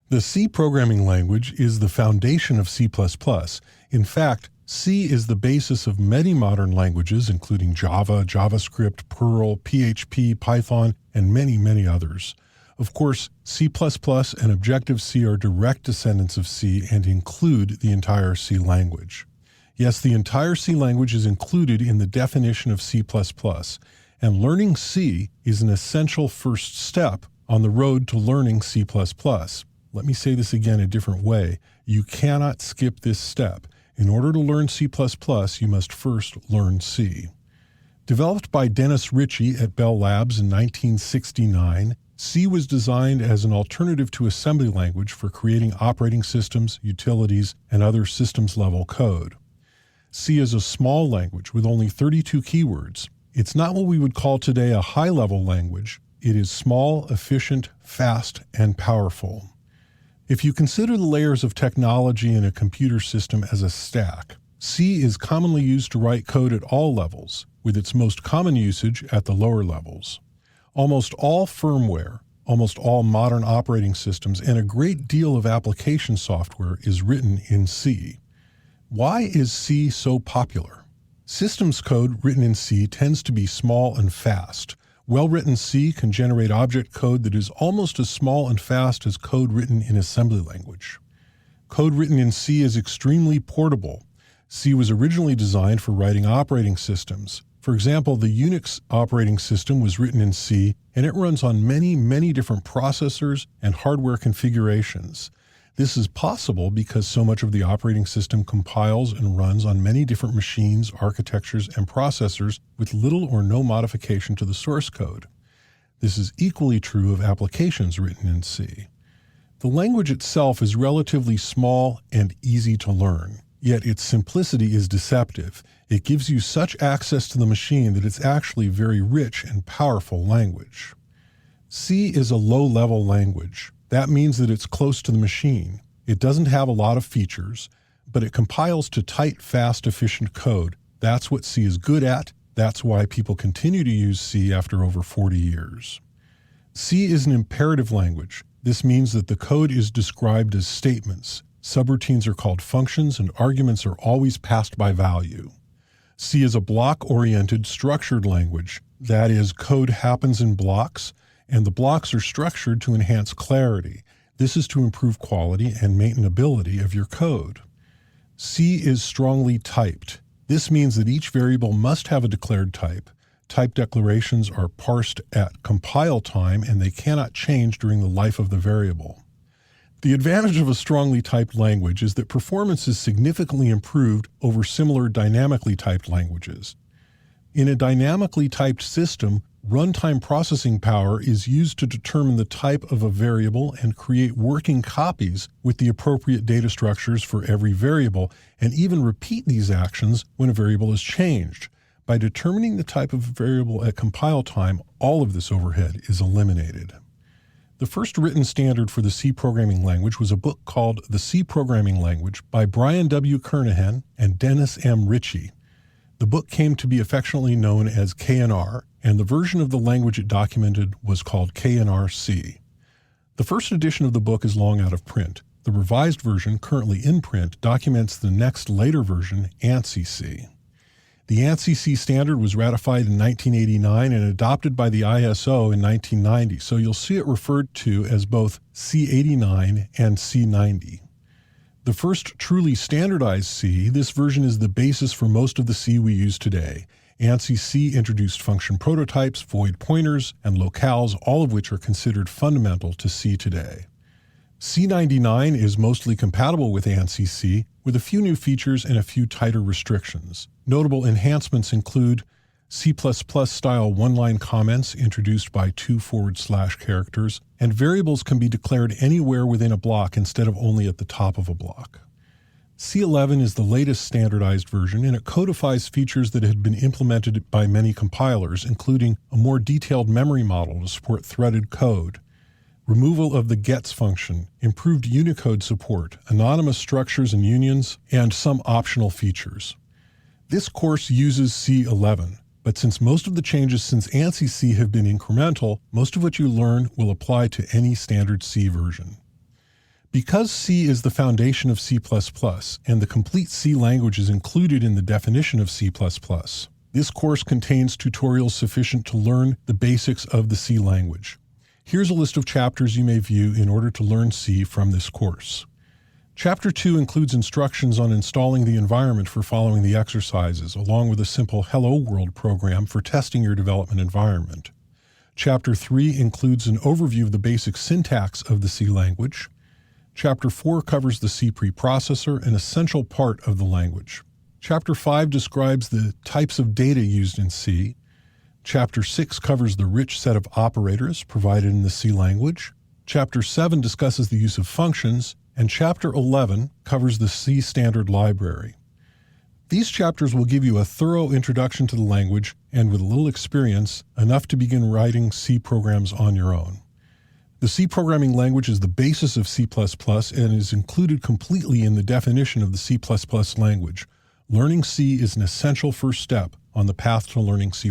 The C programming language is the foundation of C++. In fact, C is the basis of many modern languages, including Java, JavaScript, Perl, PHP, Python, and many, many others. Of course, C++ and Objective-C are direct descendants of C and include the entire C language. Yes, the entire C language is included in the definition of C++, and learning C is an essential first step on the road to learning C++. Let me say this again a different way. You cannot skip this step. In order to learn C++, you must first learn C. Developed by Dennis Ritchie at Bell Labs in 1969, C was designed as an alternative to assembly language for creating operating systems, utilities, and other systems-level code. C is a small language with only 32 keywords. It's not what we would call today a high-level language. It is small, efficient, fast, and powerful. If you consider the layers of technology in a computer system as a stack, C is commonly used to write code at all levels, with its most common usage at the lower levels. Almost all firmware, almost all modern operating systems, and a great deal of application software is written in C. Why is C so popular? Systems code written in C tends to be small and fast. Well-written C can generate object code that is almost as small and fast as code written in assembly language. Code written in C is extremely portable. C was originally designed for writing operating systems. For example, the Unix operating system was written in C, and it runs on many, many different processors and hardware configurations. This is possible because so much of the operating system compiles and runs on many different machines, architectures, and processors with little or no modification to the source code. This is equally true of applications written in C. The language itself is relatively small and easy to learn, yet its simplicity is deceptive. It gives you such access to the machine that it's actually very rich and powerful language. C is a low-level language. That means that it's close to the machine. It doesn't have a lot of features, but it compiles to tight, fast, efficient code. That's what C is good at. That's why people continue to use C after over 40 years. C is an imperative language. This means that the code is described as statements. Subroutines are called functions, and arguments are always passed by value. C is a block-oriented, structured language. That is, code happens in blocks, and the blocks are structured to enhance clarity. This is to improve quality and maintainability of your code. C is strongly typed. This means that each variable must have a declared type. Type declarations are parsed at compile time, and they cannot change during the life of the variable. The advantage of a strongly typed language is that performance is significantly improved over similar dynamically typed languages. In a dynamically typed system, runtime processing power is used to determine the type of a variable and create working copies with the appropriate data structures for every variable, and even repeat these actions when a variable is changed. By determining the type of variable at compile time, all of this overhead is eliminated. The first written standard for the C programming language was a book called The C Programming Language by Brian W. Kernighan and Dennis M. Ritchie. The book came to be affectionately known as KNR, and the version of the language it documented was called KNR-C. The first edition of the book is long out of print. The revised version, currently in print, documents the next later version, ANSI-C. The ANSI-C standard was ratified in 1989 and adopted by the ISO in 1990, so you'll see it referred to as both C89 and C90. The first truly standardized C, this version is the basis for most of the C we use today. ANSI-C introduced function prototypes, void pointers, and locales, all of which are considered fundamental to C today. C99 is mostly compatible with ANSI-C, with a few new features and a few tighter restrictions. Notable enhancements include C++-style one-line comments introduced by 2 / characters, and variables can be declared anywhere within a block instead of only at the top of a block. C11 is the latest standardized version, and it codifies features that had been implemented by many compilers, including a more detailed memory model to support threaded code, removal of the gets function, improved Unicode support, anonymous structures and unions, and some optional features. This course uses C11, but since most of the changes since ANSI-C have been incremental, most of what you learn will apply to any standard C version. Because C is the foundation of C++ and the complete C language is included in the definition of C++, this course contains tutorials sufficient to learn the basics of the C language. Here's a list of chapters you may view in order to learn C from this course. Chapter 2 includes instructions on installing the environment for following the exercises, along with a simple Hello World program for testing your development environment. Chapter 3 includes an overview of the basic syntax of the C language. Chapter 4 covers the C preprocessor, an essential part of the language. Chapter 5 describes the types of data used in C. Chapter 6 covers the rich set of operators provided in the C language. Chapter 7 discusses the use of functions, and Chapter 11 covers the C standard library. These chapters will give you a thorough introduction to the language, and with a little experience, enough to begin writing C programs on your own. The C programming language is the basis of C++ and is included completely in the definition of the C++ language. Learning C is an essential first step on the path to learning C++.